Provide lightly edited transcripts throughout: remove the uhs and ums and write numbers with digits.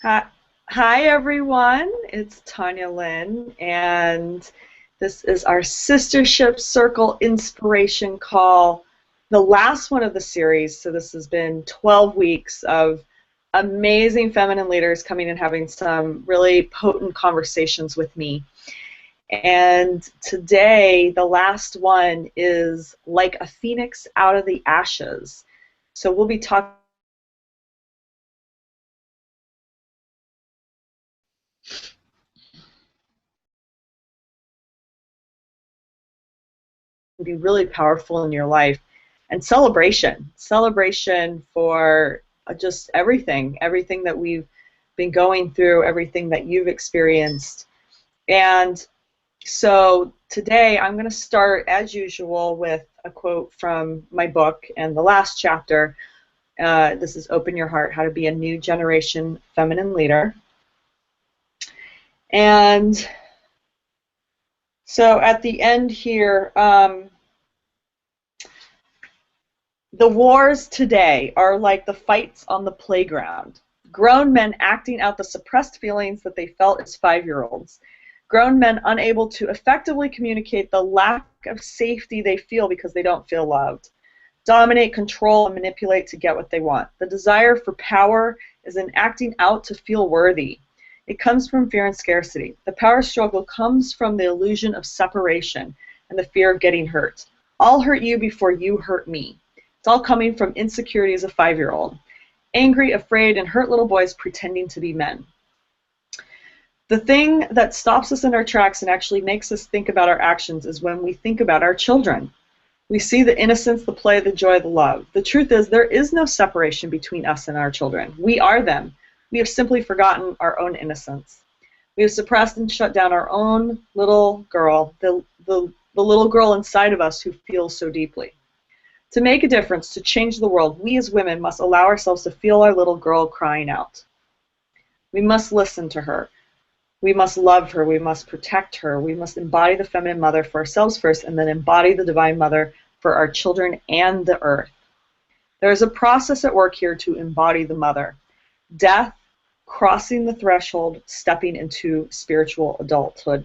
Hi, hi everyone. It's Tanya Lynn, and this is our Sistership Circle Inspiration Call, the last one of the series. So this has been 12 weeks of amazing feminine leaders coming and having some really potent conversations with me. And today, the last one is like a phoenix out of the ashes. So we'll be talking. Be really powerful in your life, and celebration for just everything that we've been going through, everything that you've experienced. And so today I'm going to start as usual with a quote from my book and the last chapter. This is Open Your Heart, How to Be a New Generation Feminine Leader. And so at the end here, the wars today are like the fights on the playground. Grown men acting out the suppressed feelings that they felt as 5-year-olds. Grown men unable to effectively communicate the lack of safety they feel because they don't feel loved. Dominate, control, and manipulate to get what they want. The desire for power is an acting out to feel worthy. It comes from fear and scarcity. The power struggle comes from the illusion of separation and the fear of getting hurt. I'll hurt you before you hurt me. It's all coming from insecurity as a 5-year-old. Angry, afraid, and hurt little boys pretending to be men. The thing that stops us in our tracks and actually makes us think about our actions is when we think about our children. We see the innocence, the play, the joy, the love. The truth is there is no separation between us and our children. We are them. We have simply forgotten our own innocence. We have suppressed and shut down our own little girl, the little girl inside of us who feels so deeply. To make a difference, to change the world, we as women must allow ourselves to feel our little girl crying out. We must listen to her. We must love her. We must protect her. We must embody the feminine mother for ourselves first, and then embody the divine mother for our children and the earth. There is a process at work here to embody the mother. Death, crossing the threshold, stepping into spiritual adulthood.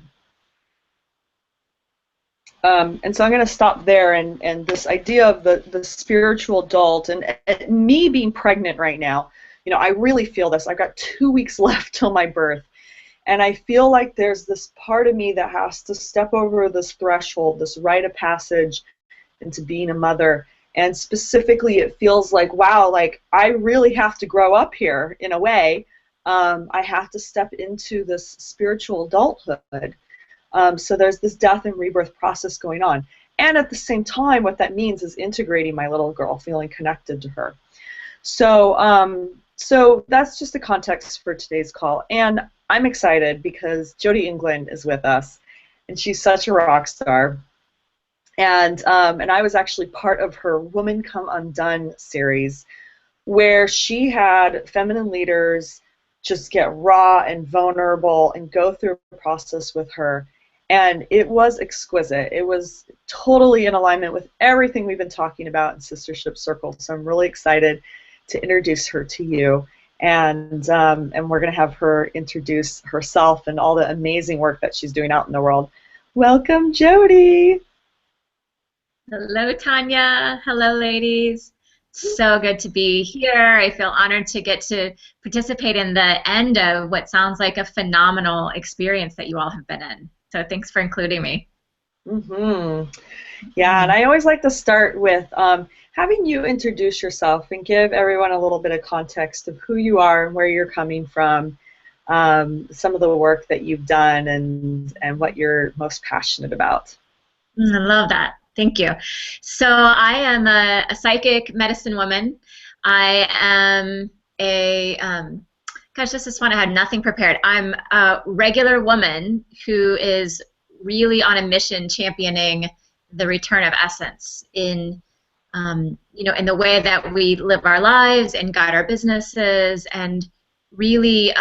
And so I'm going to stop there, and this idea of the spiritual adult, and me being pregnant right now, I really feel this. I've got 2 weeks left till my birth, and I feel like there's this part of me that has to step over this threshold, this rite of passage into being a mother. And specifically, it feels like, wow, like I really have to grow up here in a way. I have to step into this spiritual adulthood. So there's this death and rebirth process going on. And at the same time, what that means is integrating my little girl, feeling connected to her. So that's just the context for today's call. And I'm excited because Jody England is with us, and she's such a rock star. And I was actually part of her Woman Come Undone series, where she had feminine leaders just get raw and vulnerable and go through a process with her. And it was exquisite. It was totally in alignment with everything we've been talking about in Sistership Circle. So I'm really excited to introduce her to you. And we're going to have her introduce herself and all the amazing work that she's doing out in the world. Welcome, Jody. Hello, Tanya. Hello, ladies. So good to be here. I feel honored to get to participate in the end of what sounds like a phenomenal experience that you all have been in. So thanks for including me. Yeah, and I always like to start with having you introduce yourself and give everyone a little bit of context of who you are and where you're coming from, some of the work that you've done, and what you're most passionate about. I love that. Thank you. So I am a psychic medicine woman. I am a, gosh, this is fun. I had nothing prepared. I'm a regular woman who is really on a mission championing the return of essence in, in the way that we live our lives and guide our businesses, and really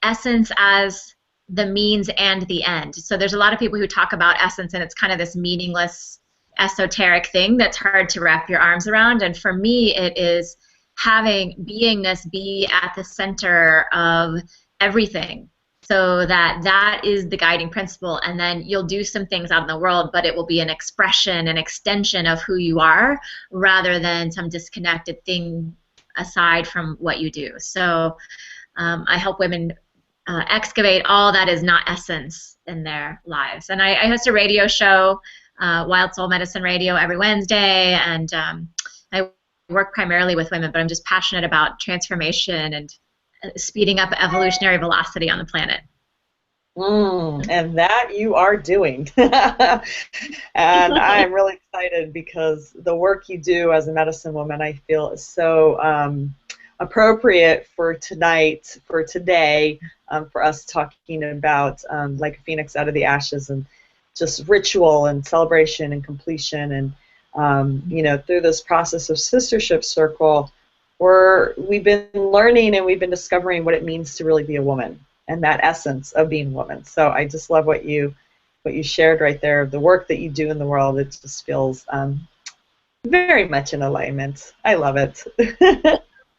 essence as the means and the end. So there's a lot of people who talk about essence, and it's kind of this meaningless, esoteric thing that's hard to wrap your arms around. And for me, it is having beingness be at the center of everything, so that that is the guiding principle, and then you'll do some things out in the world, but it will be an expression, an extension of who you are, rather than some disconnected thing aside from what you do. So I help women excavate all that is not essence in their lives. And I host a radio show, Wild Soul Medicine Radio, every Wednesday, and I work primarily with women, but I'm just passionate about transformation and speeding up evolutionary velocity on the planet. And that you are doing. And I'm really excited because the work you do as a medicine woman, I feel, is so appropriate for tonight, for today, for us talking about like a phoenix out of the ashes, and just ritual and celebration and completion. And you know, through this process of Sistership Circle, we've been learning and we've been discovering what it means to really be a woman, and that essence of being a woman. So I just love what you shared right there, the work that you do in the world. It just feels very much in alignment. I love it.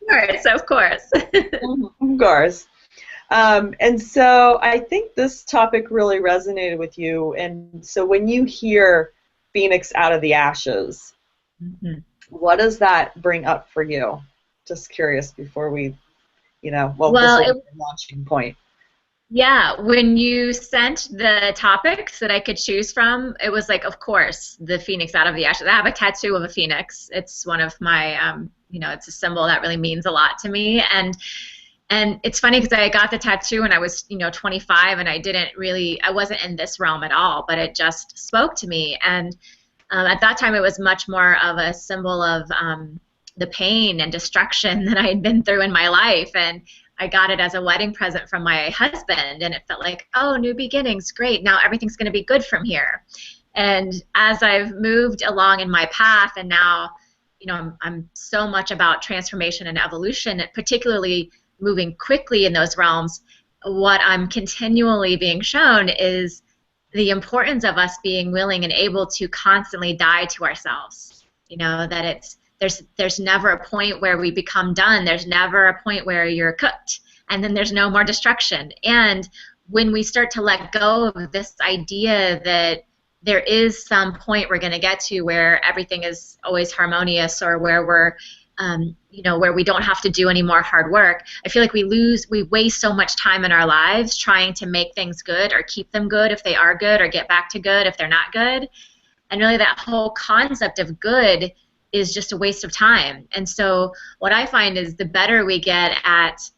Of course. Of course. And so I think this topic really resonated with you. And so when you hear Phoenix out of the ashes, what does that bring up for you? Just curious before we, you know, well this is the launching point. Yeah, when you sent the topics that I could choose from, it was like, of course, the phoenix out of the ashes. I have a tattoo of a phoenix. It's one of my, you know, it's a symbol that really means a lot to me. And it's funny because I got the tattoo when I was, you know, 25, and I wasn't in this realm at all, but it just spoke to me. And at that time, it was much more of a symbol of the pain and destruction that I had been through in my life. And I got it as a wedding present from my husband, and it felt like, oh, new beginnings, great, now everything's going to be good from here. And as I've moved along in my path, and now, you know, I'm so much about transformation and evolution, and particularly moving quickly in those realms, what I'm continually being shown is the importance of us being willing and able to constantly die to ourselves. You know, that there's never a point where we become done. There's never a point where you're cooked, and then there's no more destruction. And when we start to let go of this idea that there is some point we're going to get to where everything is always harmonious, or where we're, you know, where we don't have to do any more hard work, I feel like we waste so much time in our lives trying to make things good, or keep them good if they are good, or get back to good if they're not good. And really that whole concept of good is just a waste of time. And so what I find is the better we get at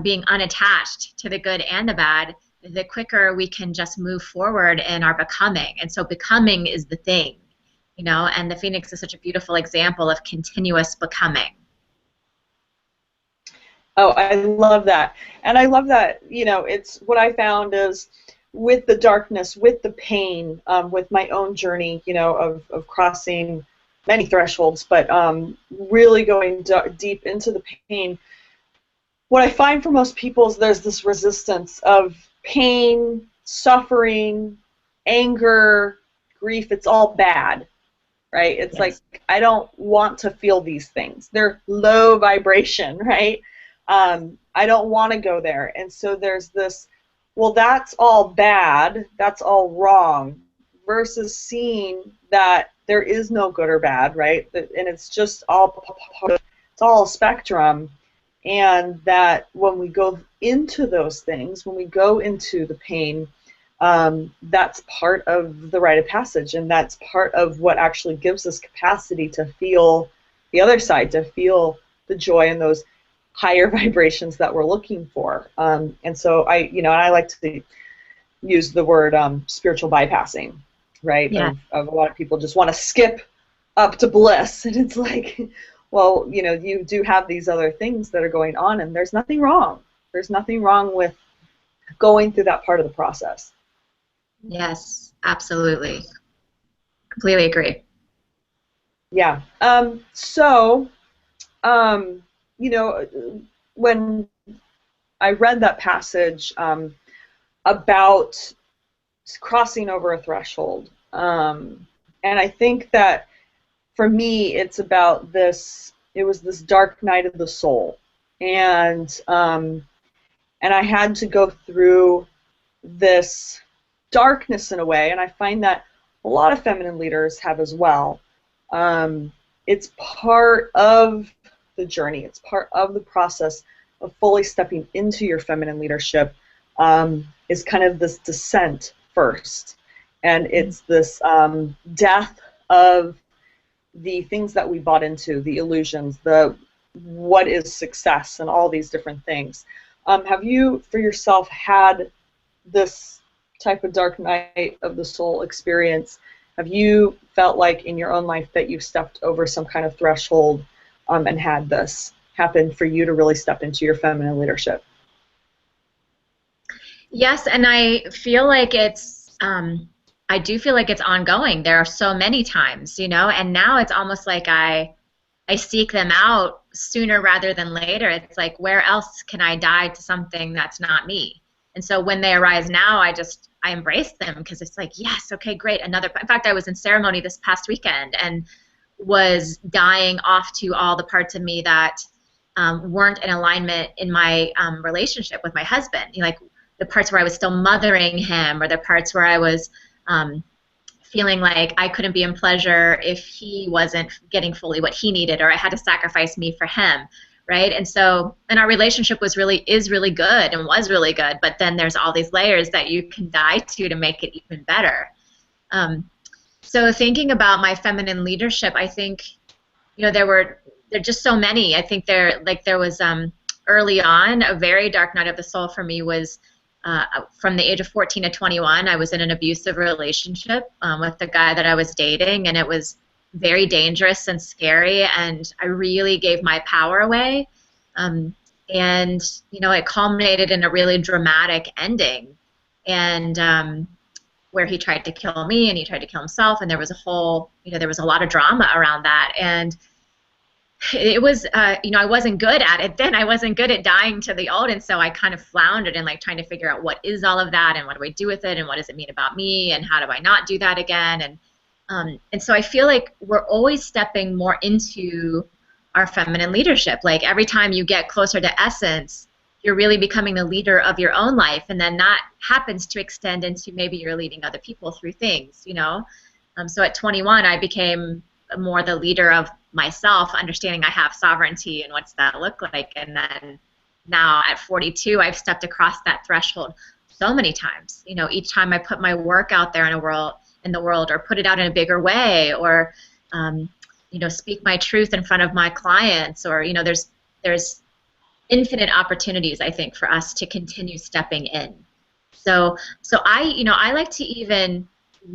being unattached to the good and the bad, the quicker we can just move forward in our becoming. And so becoming is the thing, you know, and the phoenix is such a beautiful example of continuous becoming. Oh, I love that. And I love that, you know, it's what I found is with the darkness, with the pain, with my own journey, you know, of crossing many thresholds, but really going deep into the pain. What I find for most people is there's this resistance of pain, suffering, anger, grief. It's all bad, right? It's like, I don't want to feel these things. They're low vibration, right? I don't want to go there. And so there's this, well, that's all bad, that's all wrong, versus seeing that there is no good or bad, right? And it's just all, it's all a spectrum. And that when we go into those things, when we go into the pain, that's part of the rite of passage, and that's part of what actually gives us capacity to feel the other side, to feel the joy and those higher vibrations that we're looking for. And so I like to use the word spiritual bypassing, right? Yeah. Of a lot of people just want to skip up to bliss, and it's like, well, you know, you do have these other things that are going on, and there's nothing wrong. There's nothing wrong with going through that part of the process. Yes, absolutely. Completely agree. Yeah. You know, when I read that passage about crossing over a threshold, and I think that for me it's about this it was this dark night of the soul, and I had to go through this darkness in a way, and I find that a lot of feminine leaders have as well. It's part of the journey. It's part of the process of fully stepping into your feminine leadership, is kind of this descent first. And it's this death of the things that we bought into, the illusions, the what is success, and all these different things. Have you, for yourself, had this type of dark night of the soul experience? Have you felt like in your own life that you've stepped over some kind of threshold and had this happen for you to really step into your feminine leadership? Yes, and I feel like it's, I do feel like it's ongoing. There are so many times, you know, and now it's almost like I seek them out sooner rather than later. It's like, where else can I die to something that's not me? And so when they arise now, I embrace them, because it's like, yes, okay, great, another. In fact, I was in ceremony this past weekend and was dying off to all the parts of me that weren't in alignment in my relationship with my husband. You know, like the parts where I was still mothering him, or the parts where I was feeling like I couldn't be in pleasure if he wasn't getting fully what he needed, or I had to sacrifice me for him, right? And so, and our relationship is really good and was really good, but then there's all these layers that you can die to make it even better. So thinking about my feminine leadership, I think, you know, there are just so many. I think there was early on, a very dark night of the soul for me was from the age of 14 to 21, I was in an abusive relationship with the guy that I was dating, and it was very dangerous and scary, and I really gave my power away. And, you know, it culminated in a really dramatic ending, and where he tried to kill me and he tried to kill himself, and there was a whole, you know, there was a lot of drama around that. And it was, you know, I wasn't good at it then. I wasn't good at dying to the old, and so I kind of floundered in like trying to figure out what is all of that, and what do I do with it, and what does it mean about me, and how do I not do that again? And so I feel like we're always stepping more into our feminine leadership. Like every time you get closer to essence, you're really becoming the leader of your own life, and then that happens to extend into maybe you're leading other people through things, you know. So at 21, I became more the leader of myself, understanding I have sovereignty and what's that look like. And then now at 42, I've stepped across that threshold so many times. You know, each time I put my work out there in the world, or put it out in a bigger way, or you know, speak my truth in front of my clients, or, you know, there's infinite opportunities, I think, for us to continue stepping in. So I like to even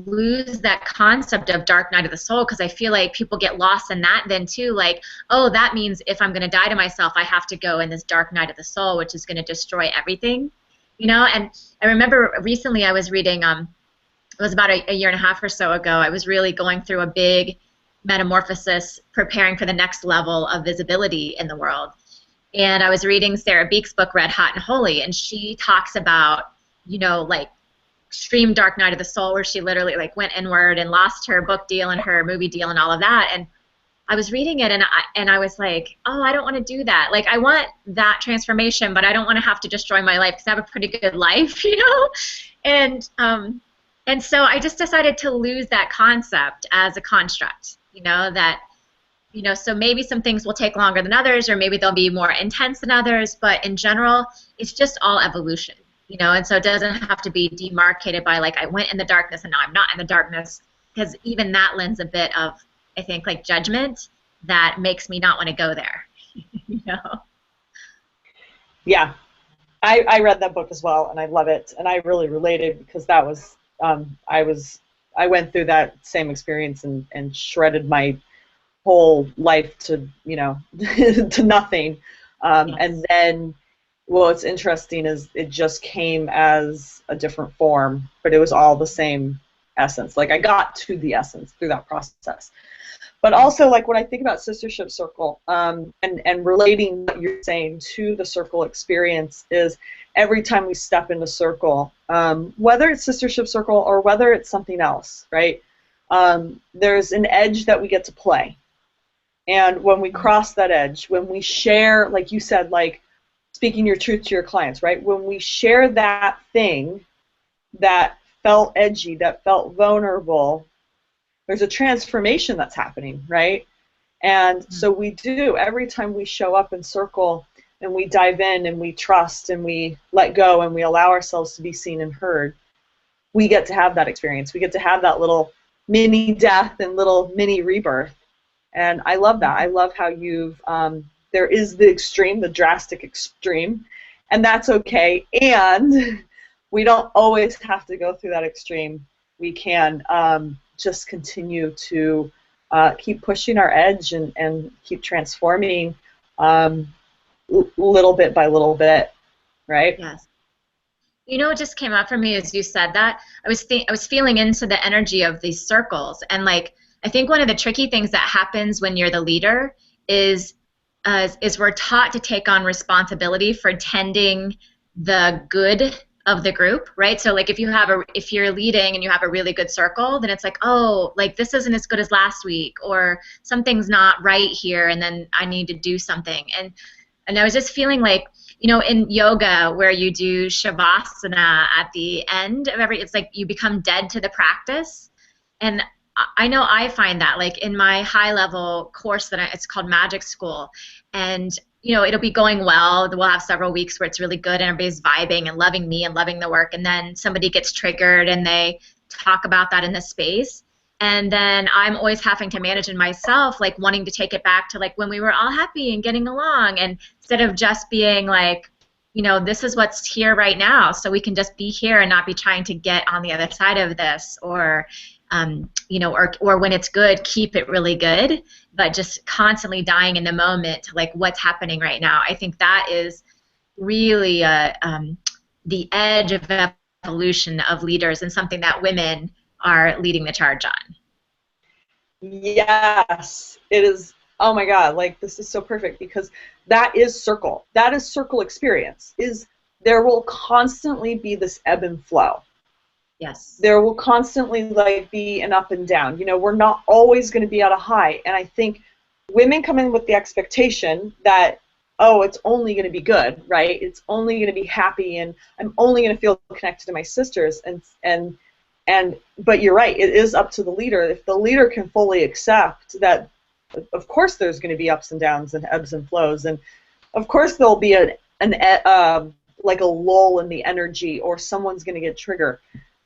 lose that concept of dark night of the soul, because I feel like people get lost in that then too, like, oh, that means if I'm going to die to myself, I have to go in this dark night of the soul, which is going to destroy everything, you know. And I remember recently I was reading, it was about a year and a half or so ago, I was really going through a big metamorphosis, preparing for the next level of visibility in the world. And I was reading Sarah Beek's book, Red Hot and Holy, and she talks about, you know, like extreme dark night of the soul, where she literally like went inward and lost her book deal and her movie deal and all of that. And I was reading it, and I was like, oh, I don't want to do that. Like, I want that transformation, but I don't want to have to destroy my life, because I have a pretty good life, you know. And so I just decided to lose that concept as a construct, you know, that, you know, so maybe some things will take longer than others, or maybe they'll be more intense than others, but in general, it's just all evolution, you know. And so it doesn't have to be demarcated by like, I went in the darkness and now I'm not in the darkness, because even that lends a bit of, I think, like judgment that makes me not want to go there, you know. Yeah, I read that book as well, and I love it, and I really related, because that was I went through that same experience and shredded my whole life to, you know, to nothing. Yes. And then, well, what's interesting is it just came as a different form, but it was all the same essence. Like, I got to the essence through that process. But also, like, when I think about Sistership Circle, and relating what you're saying to the circle experience, is every time we step into circle, whether it's Sistership Circle or whether it's something else, right, there's an edge that we get to play. And when we cross that edge, when we share, like you said, like speaking your truth to your clients, right? When we share that thing that felt edgy, that felt vulnerable, there's a transformation that's happening, right? And so we do, every time we show up in Circle and we dive in and we trust and we let go and we allow ourselves to be seen and heard, we get to have that experience. We get to have that little mini death and little mini rebirth. And I love that. I love how you've, there is the extreme, the drastic extreme, and that's okay. And we don't always have to go through that extreme. We can just continue to keep pushing our edge and keep transforming little bit by little bit, right? Yes. You know what just came up for me as you said that? I was feeling into the energy of these circles, and like I think one of the tricky things that happens when you're the leader is we're taught to take on responsibility for tending the good of the group, right? So like if you're leading and you have a really good circle, then it's like, oh, like this isn't as good as last week, or something's not right here, and then I need to do something. And I was just feeling like, you know, in yoga where you do shavasana at the end of it's like you become dead to the practice. And I know I find that like in my high level course it's called Magic School, and you know it'll be going well. We'll have several weeks where it's really good and everybody's vibing and loving me and loving the work, and then somebody gets triggered and they talk about that in the space. And then I'm always having to manage in myself, like wanting to take it back to like when we were all happy and getting along, and instead of just being like, you know, this is what's here right now, so we can just be here and not be trying to get on the other side of this, or you know, or when it's good, keep it really good, but just constantly dying in the moment to like what's happening right now. I think that is really the edge of evolution of leaders, and something that women are leading the charge on. Yes, it is. Oh my God, like this is so perfect, because that is Circle. That is Circle experience. Is there will constantly be this ebb and flow. Yes. There will constantly like be an up and down. You know, we're not always going to be at a high. And I think women come in with the expectation that, oh, it's only going to be good, right? It's only going to be happy, and I'm only going to feel connected to my sisters. But you're right, it is up to the leader. If the leader can fully accept that, of course there's going to be ups and downs and ebbs and flows, and of course there'll be like a lull in the energy, or someone's going to get triggered.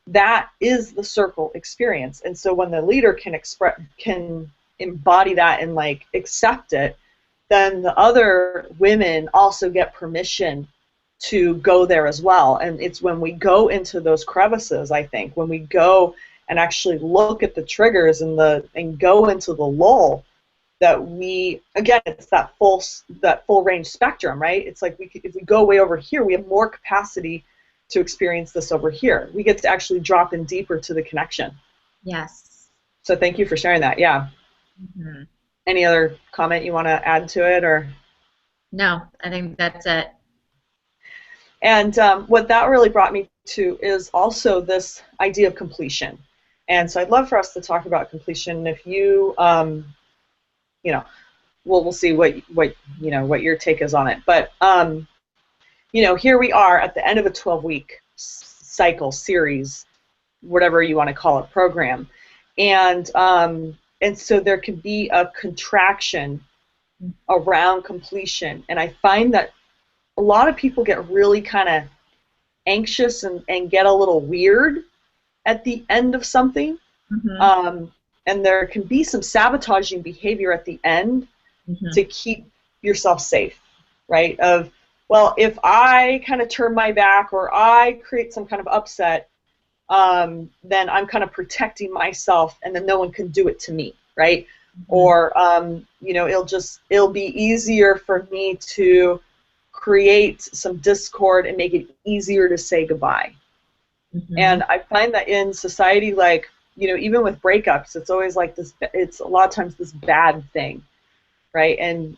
That is the Circle experience. And so when the leader can embody that and like accept it, then the other women also get permission to go there as well. And it's when we go into those crevices, I think, when we go and actually look at the triggers and go into the lull, that we, again, it's that full range spectrum, right? It's like if we go way over here, we have more capacity to experience this over here. We get to actually drop in deeper to the connection. Yes. So thank you for sharing that. Yeah. Mm-hmm. Any other comment you want to add to it, or? No, I think that's it. And what that really brought me to is also this idea of completion. And so I'd love for us to talk about completion. If you, you know, we'll see what your take is on it. But you know, here we are at the end of a 12-week cycle, series, whatever you want to call it, program, and so there can be a contraction around completion. And I find that a lot of people get really kind of anxious and get a little weird at the end of something. Mm-hmm. And there can be some sabotaging behavior at the end, mm-hmm. to keep yourself safe, right? Of, well, if I kind of turn my back or I create some kind of upset, then I'm kind of protecting myself, and then no one can do it to me, right? Mm-hmm. Or you know, it'll be easier for me to create some discord and make it easier to say goodbye. Mm-hmm. And I find that in society, like, you know, even with breakups, it's always like this. It's a lot of times this bad thing, right? And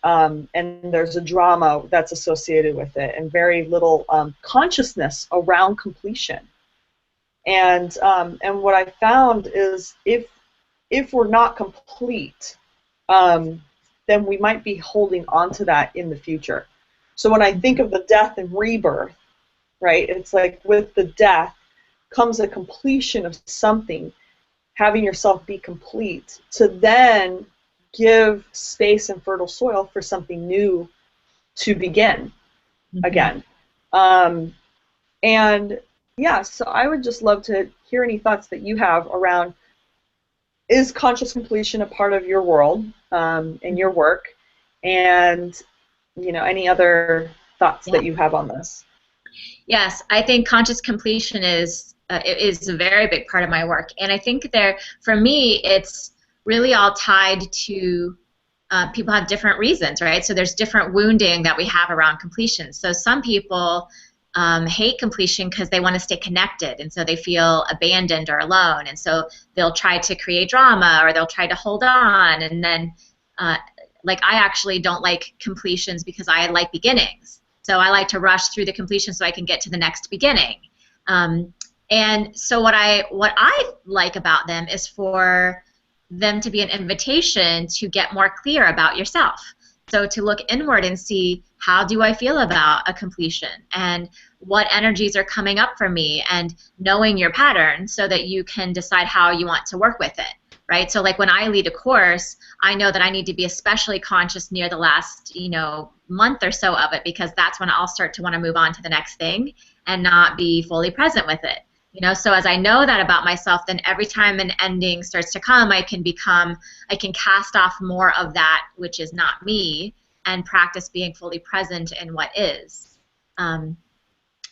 there's a drama that's associated with it, and very little consciousness around completion. And what I found is if we're not complete, then we might be holding on to that in the future. So when I think of the death and rebirth, right, it's like with the death comes a completion of something, having yourself be complete, to then give space and fertile soil for something new to begin again. And yeah, so I would just love to hear any thoughts that you have around, is conscious completion a part of your world and your work, and any other thoughts that you have on this? Yes, I think conscious completion is a very big part of my work, and I think for me, it's really all tied to people have different reasons, right? So there's different wounding that we have around completion. So some people hate completion because they want to stay connected, and so they feel abandoned or alone, and so they'll try to create drama, or they'll try to hold on, and then like I actually don't like completions because I like beginnings. So I like to rush through the completion so I can get to the next beginning. And so what I like about them is for them to be an invitation to get more clear about yourself. So to look inward and see, how do I feel about a completion, and what energies are coming up for me, and knowing your pattern so that you can decide how you want to work with it, right? So like when I lead a course, I know that I need to be especially conscious near the last, month or so of it, because that's when I'll start to want to move on to the next thing and not be fully present with it. So as I know that about myself, then every time an ending starts to come, I can cast off more of that which is not me, and practice being fully present in what is.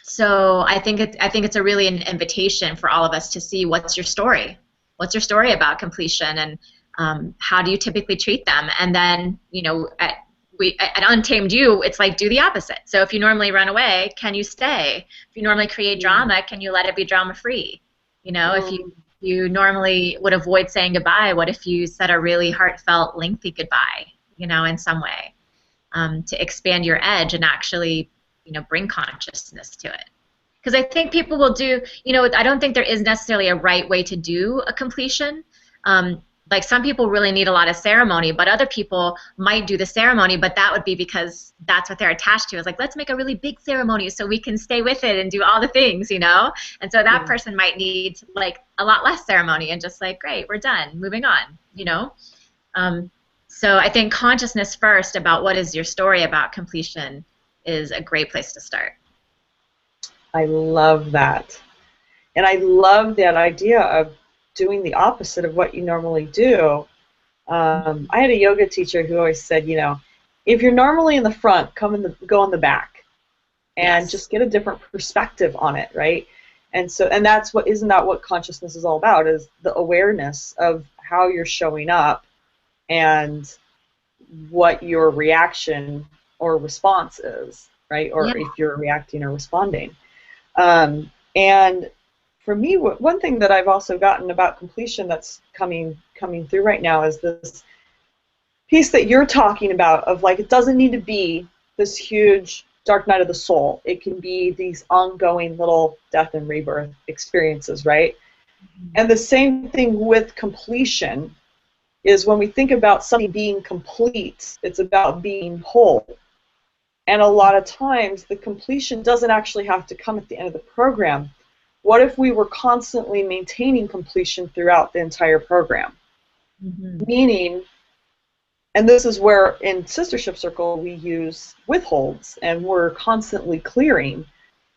So I think it's a really an invitation for all of us to see, what's your story? What's your story about completion, and how do you typically treat them? And then, at Untamed You, it's like, do the opposite. So if you normally run away, can you stay? If you normally create drama, can you let it be drama-free? If you normally would avoid saying goodbye, what if you said a really heartfelt, lengthy goodbye, in some way, to expand your edge and actually, bring consciousness to it. Because I think people will do, I don't think there is necessarily a right way to do a completion. Like some people really need a lot of ceremony, but other people might do the ceremony, but that would be because that's what they're attached to. It's like, let's make a really big ceremony so we can stay with it and do all the things, And so that person might need like a lot less ceremony and just like, great, we're done, moving on, So I think consciousness first about what is your story about completion is a great place to start. I love that. And I love that idea of doing the opposite of what you normally do. I had a yoga teacher who always said, if you're normally in the front, go in the back, and just get a different perspective on it, right? And isn't that what consciousness is all about? Is the awareness of how you're showing up and what your reaction or response is, right? Or if you're reacting or responding. And for me, one thing that I've also gotten about completion that's coming through right now is this piece that you're talking about of like, it doesn't need to be this huge dark night of the soul. It can be these ongoing little death and rebirth experiences, right? And the same thing with completion is when we think about something being complete, it's about being whole. And a lot of times the completion doesn't actually have to come at the end of the program. What if we were constantly maintaining completion throughout the entire program? Meaning, and this is where in Sistership Circle we use withholds, and we're constantly clearing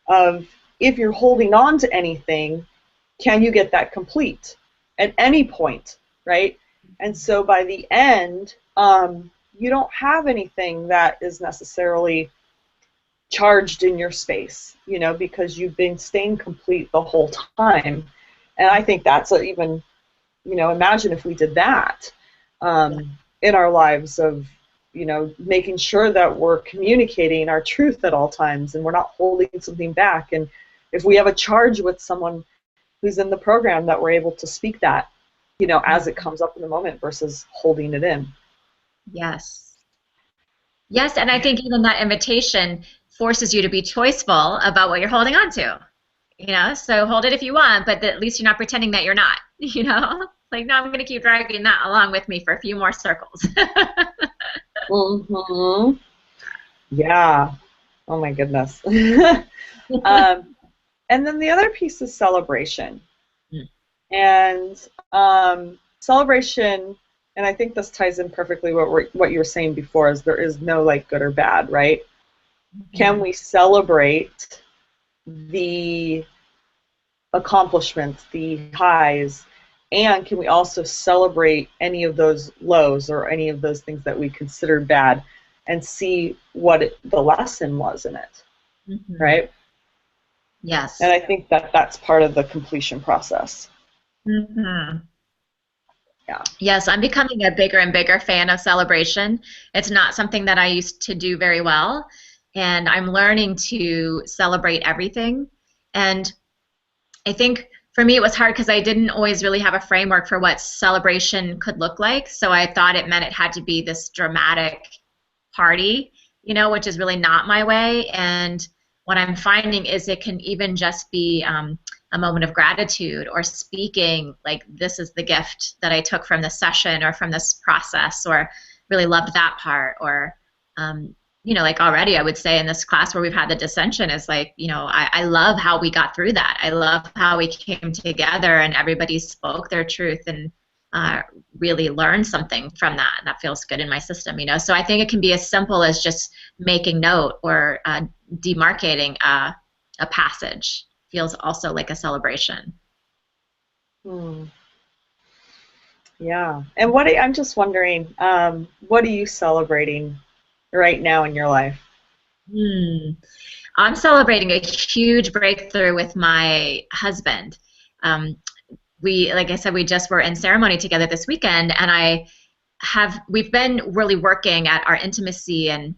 of, if you're holding on to anything, can you get that complete at any point, right? And so by the end, you don't have anything that is necessarily charged in your space, because you've been staying complete the whole time. And I think that's even, imagine if we did that in our lives of, making sure that we're communicating our truth at all times and we're not holding something back. And if we have a charge with someone who's in the program, that we're able to speak that, as it comes up in the moment versus holding it in. Yes. Yes, and I think even that invitation forces you to be choiceful about what you're holding on to. So hold it if you want, but at least you're not pretending that you're not. Like, no, I'm going to keep dragging that along with me for a few more circles. Mm-hmm. Yeah. Oh my goodness. And then the other piece is celebration. Mm. And celebration, and I think this ties in perfectly what you were saying before, is there is no like good or bad, right? Can we celebrate the accomplishments, the highs, and can we also celebrate any of those lows or any of those things that we consider bad and see what the lesson was in it, Mm-hmm. right? And Yes. I think that that's part of the completion process. Mm-hmm. Yeah. Yes, I'm becoming a bigger and bigger fan of celebration. It's not something that I used to do very well, and I'm learning to celebrate everything. And I think for me it was hard because I didn't always really have a framework for what celebration could look like. So I thought it meant it had to be this dramatic party, which is really not my way. And what I'm finding is it can even just be a moment of gratitude or speaking like this is the gift that I took from this session or from this process or really loved that part or like already I would say in this class where we've had the dissension is like, I love how we got through that. I love how we came together and everybody spoke their truth and uh, really learned something from that. And that feels good in my system, So I think it can be as simple as just making note or demarcating a passage feels also like a celebration. Hmm. Yeah. And I'm just wondering, what are you celebrating right now in your life? Hmm. I'm celebrating a huge breakthrough with my husband. Um, like I said, we just were in ceremony together this weekend, and we've been really working at our intimacy and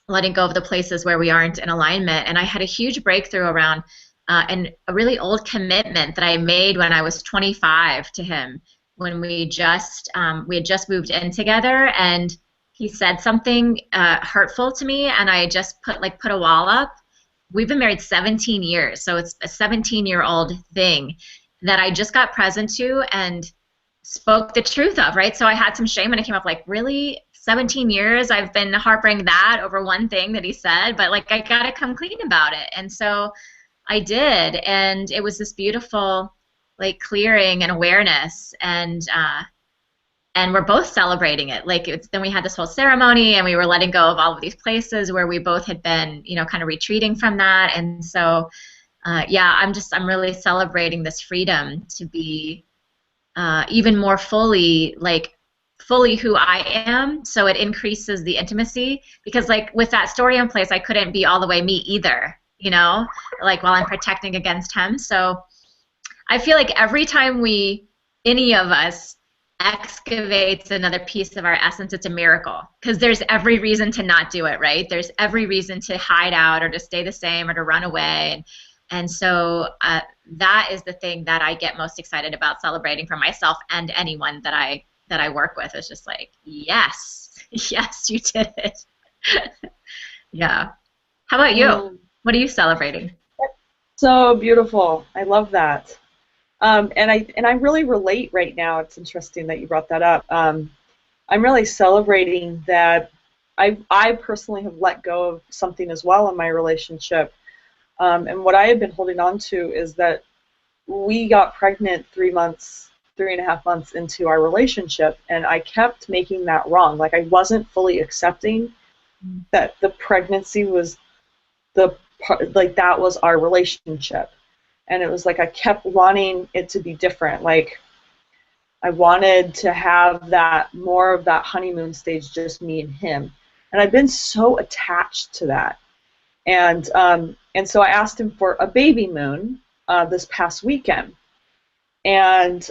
letting go of the places where we aren't in alignment. And I had a huge breakthrough around a really old commitment that I made when I was 25 to him, when we had just moved in together, and he said something hurtful to me, and I just put a wall up. We've been married 17 years, so it's a 17-year-old thing that I just got present to and spoke the truth of, right? So I had some shame and it came up like, really? 17 years I've been harboring that over one thing that he said, but like I gotta come clean about it. And so I did, and it was this beautiful like clearing and awareness, and we're both celebrating it. Then we had this whole ceremony, and we were letting go of all of these places where we both had been, kind of retreating from that. And so, yeah, I'm really celebrating this freedom to be even more fully who I am. So it increases the intimacy because like with that story in place, I couldn't be all the way me either, like while I'm protecting against him. So I feel like every time any of us excavates another piece of our essence, it's a miracle because there's every reason to not do it, right? There's every reason to hide out or to stay the same or to run away. And so that is the thing that I get most excited about celebrating for myself and anyone that I work with. Is just like, yes, yes, you did it. Yeah. How about you? Mm, What are you celebrating? so beautiful. I love that. And I really relate right now. It's interesting that you brought that up. I'm really celebrating that I personally have let go of something as well in my relationship. And what I had been holding on to is that we got pregnant 3.5 months into our relationship, and I kept making that wrong. Like I wasn't fully accepting that the pregnancy was like that was our relationship. And it was like I kept wanting it to be different. Like I wanted to have that more of that honeymoon stage, just me and him. And I've been so attached to that. And so I asked him for a baby moon this past weekend. And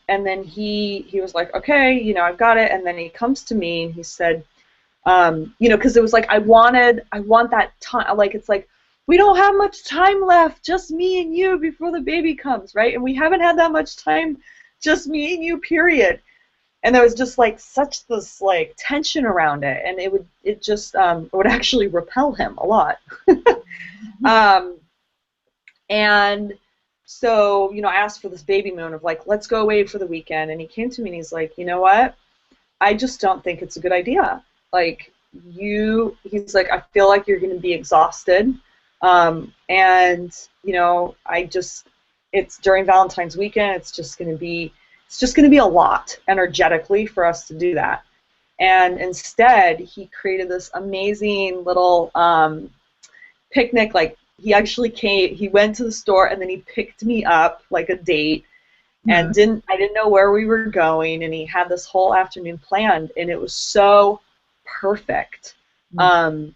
then he was like, okay, I've got it. And then he comes to me and he said, because it was like I want that time. Like it's like we don't have much time left, just me and you before the baby comes, right? And we haven't had that much time, just me and you, period. And there was just like such this like tension around it, and it would actually repel him a lot. And so, I asked for this baby moon of like, let's go away for the weekend. And he came to me and he's like, you know what? I just don't think it's a good idea. like, he's like, I feel like you're going to be exhausted. And, you know, it's during Valentine's weekend. It's just going to be a lot energetically for us to do that. And instead, he created this amazing little picnic. Like, he went to the store and then he picked me up like a date, and I didn't know where we were going, and he had this whole afternoon planned, and it was so perfect. And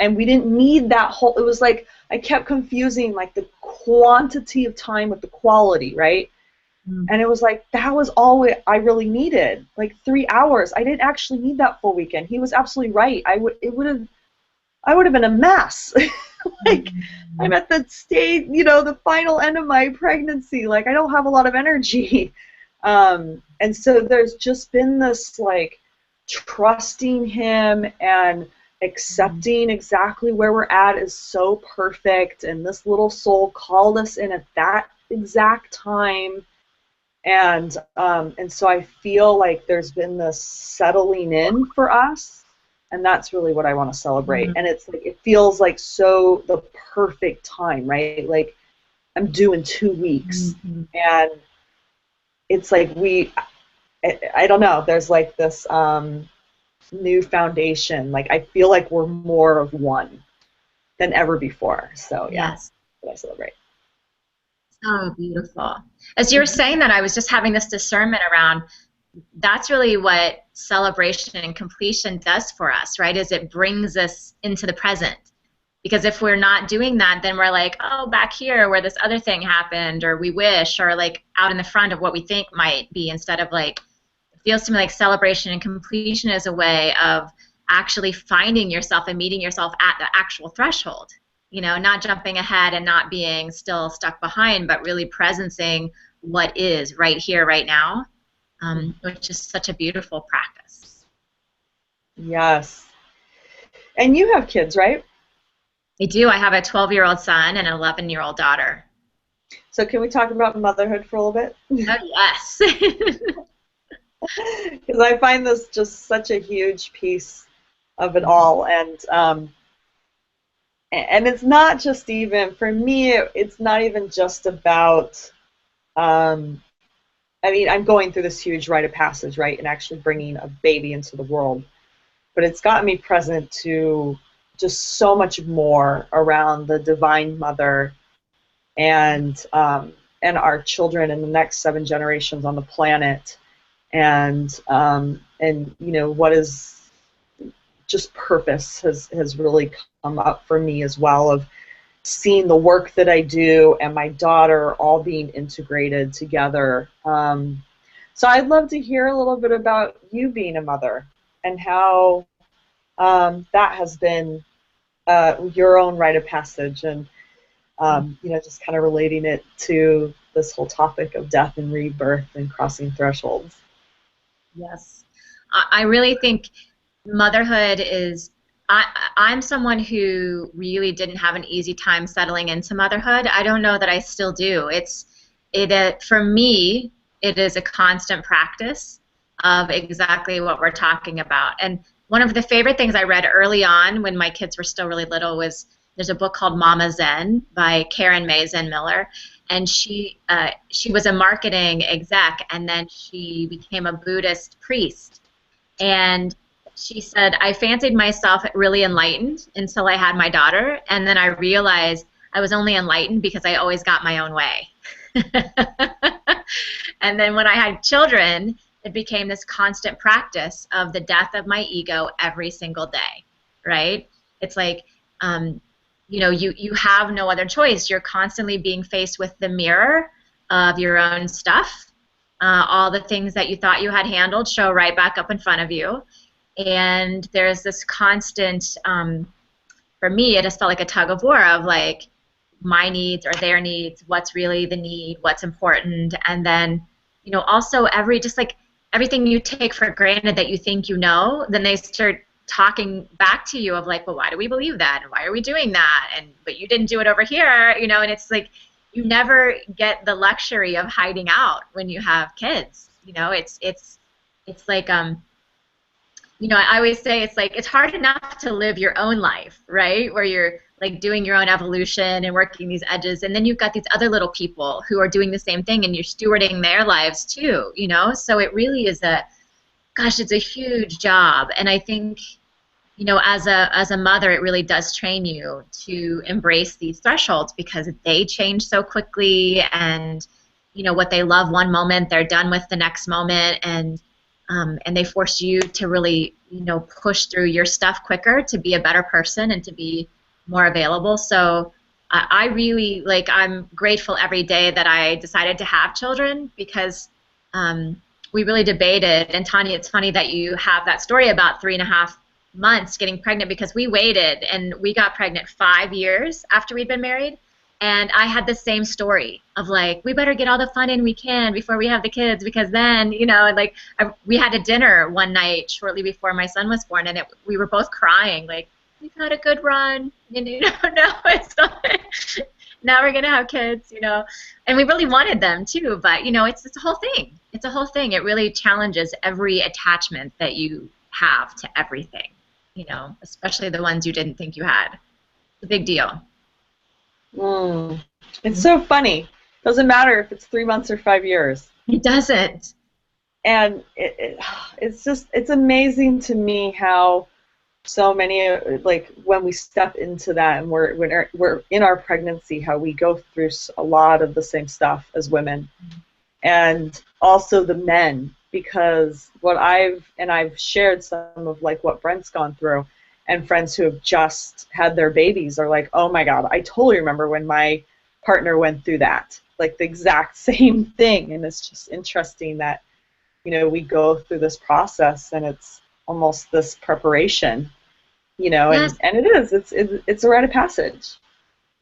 we didn't need that whole, it was like, I kept confusing like the quantity of time with the quality, right? And it was like, that was all I really needed, like 3 hours. I didn't actually need that full weekend. He was absolutely right. I would have been a mess. Like, I'm at the stage, you know, the final end of my pregnancy. Like, I don't have a lot of energy. And so there's just been this, like, trusting him and accepting exactly where we're at is so perfect. And this little soul called us in at that exact time. And so I feel like there's been this settling in for us. And that's really what I want to celebrate. And it's like, it feels like so the perfect time, right? Like, I'm due in 2 weeks. And it's like I don't know, there's like this new foundation. Like, I feel like we're more of one than ever before. So yeah, Yes. that's what I celebrate. Oh, beautiful. As you were saying that, I was just having this discernment around, that's really what celebration and completion does for us, right? Is it brings us into the present. Because if we're not doing that, then we're like, oh, back here where this other thing happened, or we wish, or like out in the front of what we think might be, instead of like, it feels to me like celebration and completion is a way of actually finding yourself and meeting yourself at the actual threshold. You know, not jumping ahead and not being still stuck behind, but really presencing what is right here, right now, which is such a beautiful practice. Yes. And you have kids, right? I do. I have a 12-year-old son and an 11-year-old daughter. So can we talk about motherhood for a little bit? Oh, yes. Because I find this just such a huge piece of it all. And it's not just even, for me, it's not even just about, I mean, I'm going through this huge rite of passage, right, and actually bringing a baby into the world. But it's gotten me present to just so much more around the Divine Mother and our children and the next 7 generations on the planet, and you know, what is just purpose has really come up for me as well, of seeing the work that I do and my daughter all being integrated together. So I'd love to hear a little bit about you being a mother and how that has been your own rite of passage, and you know, just kind of relating it to this whole topic of death and rebirth and crossing thresholds. Yes. I really think motherhood is, I'm someone who really didn't have an easy time settling into motherhood. I don't know that I still do. For me, it is a constant practice of exactly what we're talking about. And one of the favorite things I read early on when my kids were still really little was, there's a book called Mama Zen by Karen May Zen Miller. And she was a marketing exec, and then she became a Buddhist priest. And she said, I fancied myself really enlightened until I had my daughter, and then I realized I was only enlightened because I always got my own way. And then when I had children, it became this constant practice of the death of my ego every single day, right? It's like, you know, you have no other choice. You're constantly being faced with the mirror of your own stuff. All the things that you thought you had handled show right back up in front of you. And there's this constant, for me, it just felt like a tug of war of like my needs or their needs, what's really the need, what's important. And then, you know, also just like everything you take for granted that you think you know, then they start talking back to you of like, well, why do we believe that? And why are we doing that? But you didn't do it over here, you know, and it's like, you never get the luxury of hiding out when you have kids. You know, it's like, I always say it's like it's hard enough to live your own life, right? Where you're like doing your own evolution and working these edges, and then you've got these other little people who are doing the same thing, and you're stewarding their lives too, So it really is gosh, it's a huge job, and I think, as a mother, it really does train you to embrace these thresholds because they change so quickly, and what they love one moment, they're done with the next moment, and they force you to really, push through your stuff quicker to be a better person and to be more available. So I really, I'm grateful every day that I decided to have children because we really debated. And Tanya, it's funny that you have that story about 3.5 months getting pregnant because we waited and we got pregnant 5 years after we'd been married. And I had the same story of like, we better get all the fun in we can before we have the kids because then, we had a dinner one night shortly before my son was born and we were both crying like, we've had a good run, now it's now we're going to have kids, and we really wanted them too, but, it's a whole thing. It's a whole thing. It really challenges every attachment that you have to everything, especially the ones you didn't think you had. It's a big deal. It's so funny. Doesn't matter if it's 3 months or 5 years. It doesn't. And it's amazing to me how so many, like when we step into that and we're in our pregnancy, how we go through a lot of the same stuff as women, and also the men, because I've shared some of like what Brent's gone through. And friends who have just had their babies are like, oh my God, I totally remember when my partner went through that, like the exact same thing. And it's just interesting that, we go through this process and it's almost this preparation, Yes. and it's a rite of passage.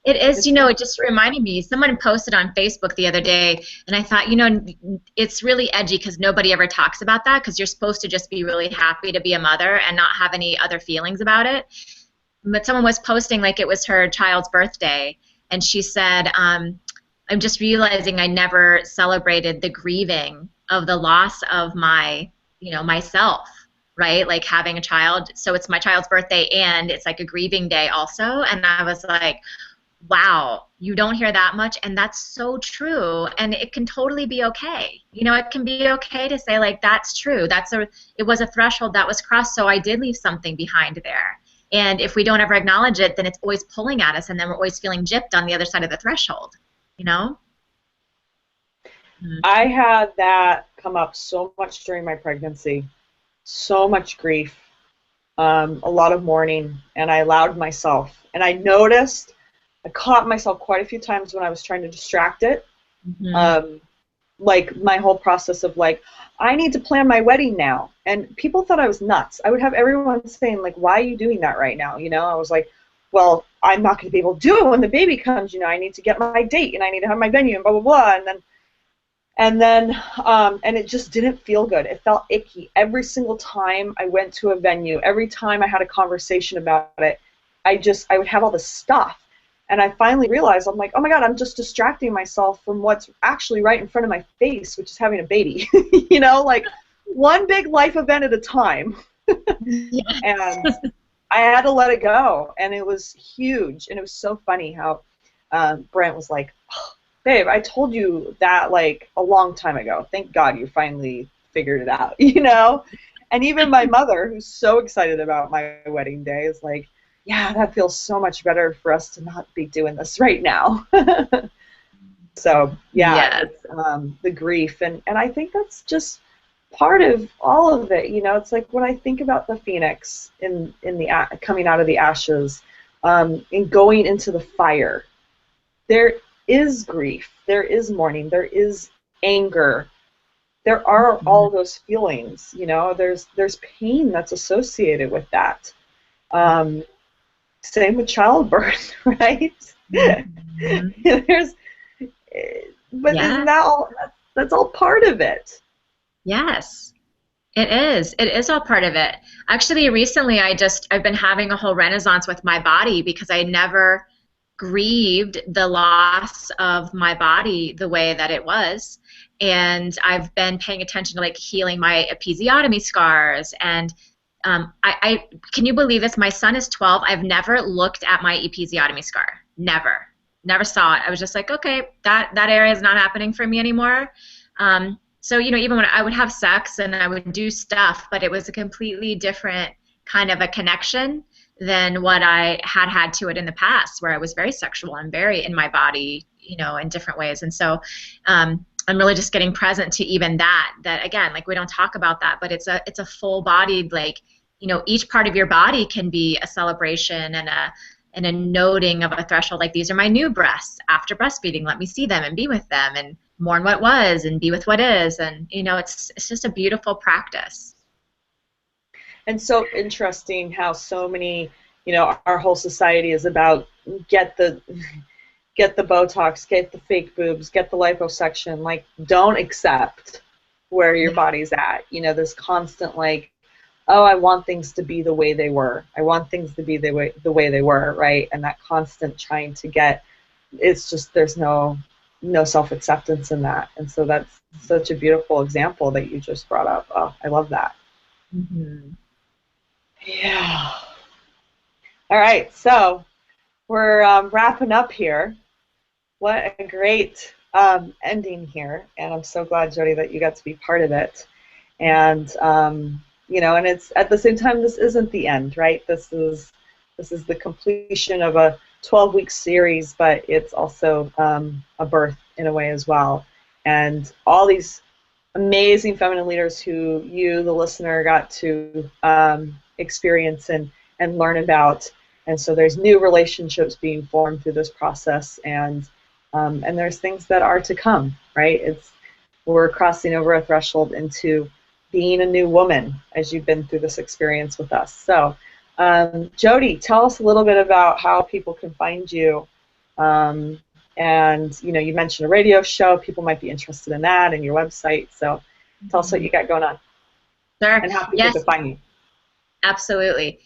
It is, it just reminded me, someone posted on Facebook the other day, and I thought, it's really edgy because nobody ever talks about that because you're supposed to just be really happy to be a mother and not have any other feelings about it. But someone was posting like it was her child's birthday, and she said, I'm just realizing I never celebrated the grieving of the loss of my, myself, right? Like having a child. So it's my child's birthday and it's like a grieving day also. And I was like, wow, you don't hear that much, and that's so true, and it can totally be okay. It can be okay to say, like, that's true. It was a threshold that was crossed, so I did leave something behind there. And if we don't ever acknowledge it, then it's always pulling at us, and then we're always feeling gypped on the other side of the threshold, I had that come up so much during my pregnancy, so much grief, a lot of mourning, and I allowed myself, and I caught myself quite a few times when I was trying to distract it. Like my whole process of like, I need to plan my wedding now. And people thought I was nuts. I would have everyone saying like, why are you doing that right now? I was like, well, I'm not going to be able to do it when the baby comes. I need to get my date and I need to have my venue and blah, blah, blah. And it just didn't feel good. It felt icky. Every single time I went to a venue, every time I had a conversation about it, I would have all this stuff. And I finally realized, I'm like, oh my God, I'm just distracting myself from what's actually right in front of my face, which is having a baby. Like one big life event at a time. Yes. And I had to let it go. And it was huge. And it was so funny how Brent was like, oh, babe, I told you that like a long time ago. Thank God you finally figured it out, And even my mother, who's so excited about my wedding day, is like, yeah, that feels so much better for us to not be doing this right now. So, yeah, Yes. The grief. And I think that's just part of all of it. It's like when I think about the phoenix in the coming out of the ashes and going into the fire, there is grief, there is mourning, there is anger. There are all those feelings, there's pain that's associated with that. Same with childbirth, right? But isn't that all? That's all part of it. Yes, it is. It is all part of it. Actually, recently I've been having a whole renaissance with my body because I never grieved the loss of my body the way that it was. And I've been paying attention to like healing my episiotomy scars and can you believe this? My son is 12. I've never looked at my episiotomy scar. Never saw it. I was just like, okay, that area is not happening for me anymore. So, you know, even when I would have sex and I would do stuff, but it was a completely different kind of a connection than what I had to it in the past, where I was very sexual and very in my body, you know, in different ways. And so I'm really just getting present to even that again, like we don't talk about that, but it's a full-bodied, like, you know, each part of your body can be a celebration and a noting of a threshold, like these are my new breasts after breastfeeding, let me see them and be with them, and mourn what was and be with what is. And, you know, it's just a beautiful practice. And so interesting how so many, you know, our whole society is about get the Botox, get the fake boobs, get the liposuction, like don't accept where your body's at. You know, this constant like, oh, I want things to be the way they were. I want things to be the way they were, right? And that constant trying to get, it's just there's no self-acceptance in that. And so that's such a beautiful example that you just brought up. Oh, I love that. Mm-hmm. Yeah. All right, so we're wrapping up here. What a great ending here, and I'm so glad, Jody, that you got to be part of it. And you know, and it's at the same time, this isn't the end, right? This is the completion of a 12-week series, but it's also a birth in a way as well. And all these amazing feminine leaders who you, the listener, got to experience and learn about. And so there's new relationships being formed through this process, and there's things that are to come, right? We're crossing over a threshold into being a new woman as you've been through this experience with us. So, Jody, tell us a little bit about how people can find you. And, you know, you mentioned a radio show. People might be interested in that, and your website. So tell us what you got going on. Sure. And how people can find you. Absolutely.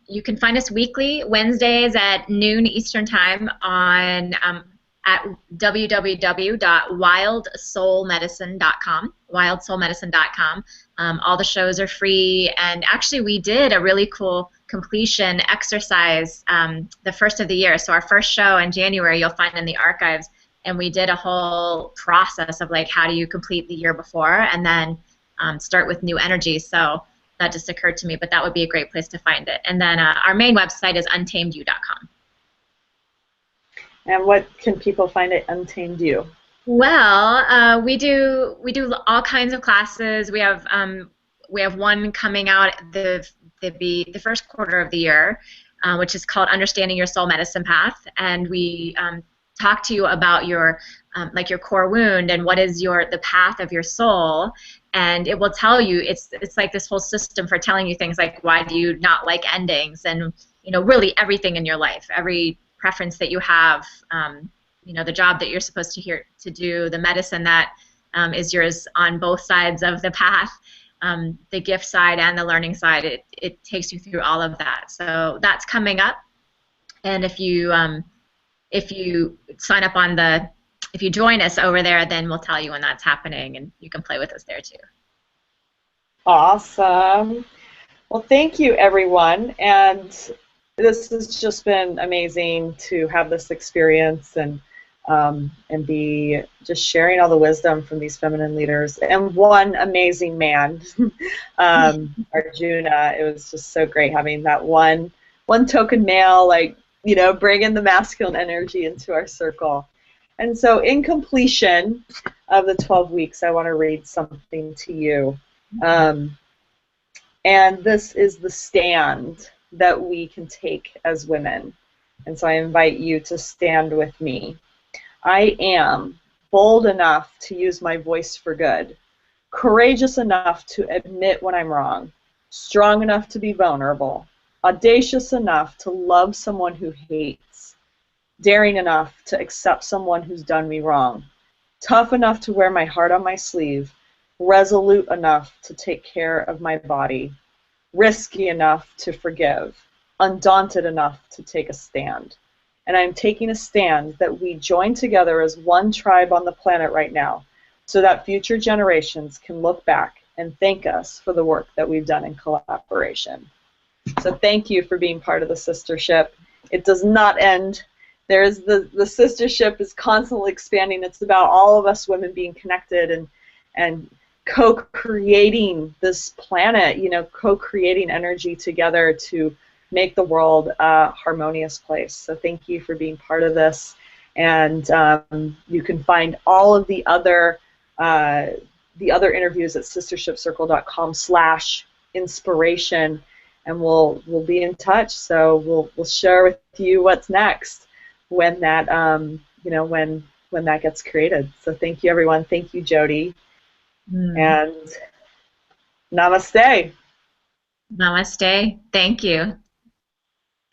You can find us weekly, Wednesdays at noon Eastern Time on at www.wildsoulmedicine.com, wildsoulmedicine.com. All the shows are free, and actually we did a really cool completion exercise the first of the year. So our first show in January you'll find in the archives, and we did a whole process of like how do you complete the year before and then start with new energy. So that just occurred to me, but that would be a great place to find it. And then our main website is untamedyou.com. And what can people find at Untamed You? Well, we do all kinds of classes. We have one coming out the first quarter of the year, which is called Understanding Your Soul Medicine Path, and we talk to you about your like your core wound and what is the path of your soul, and it will tell you it's like this whole system for telling you things like why do you not like endings, and you know really everything in your life, every preference that you have, you know, the job that you're supposed to do, the medicine that is yours on both sides of the path, the gift side and the learning side. It takes you through all of that. So that's coming up, and if you sign up if you join us over there, then we'll tell you when that's happening, and you can play with us there too. Awesome. Well, thank you, everyone, and this has just been amazing to have this experience and be just sharing all the wisdom from these feminine leaders and one amazing man, Arjuna. It was just so great having that one token male, like, you know, bringing the masculine energy into our circle. And so in completion of the 12 weeks, I want to read something to you. And this is the stand that we can take as women. And so I invite you to stand with me. I am bold enough to use my voice for good, courageous enough to admit when I'm wrong, strong enough to be vulnerable, audacious enough to love someone who hates, daring enough to accept someone who's done me wrong, tough enough to wear my heart on my sleeve, resolute enough to take care of my body, risky enough to forgive, undaunted enough to take a stand. And I'm taking a stand that we join together as one tribe on the planet right now so that future generations can look back and thank us for the work that we've done in collaboration. So thank you for being part of the sistership. It does not end. There's the sistership is constantly expanding. It's about all of us women being connected and co-creating this planet, you know, co-creating energy together to make the world a harmonious place. So thank you for being part of this. And you can find all of the other interviews at sistershipcircle.com/inspiration, and we'll be in touch. So we'll share with you what's next when that you know, when that gets created. So thank you, everyone. Thank you, Jody. And namaste. Namaste. Thank you.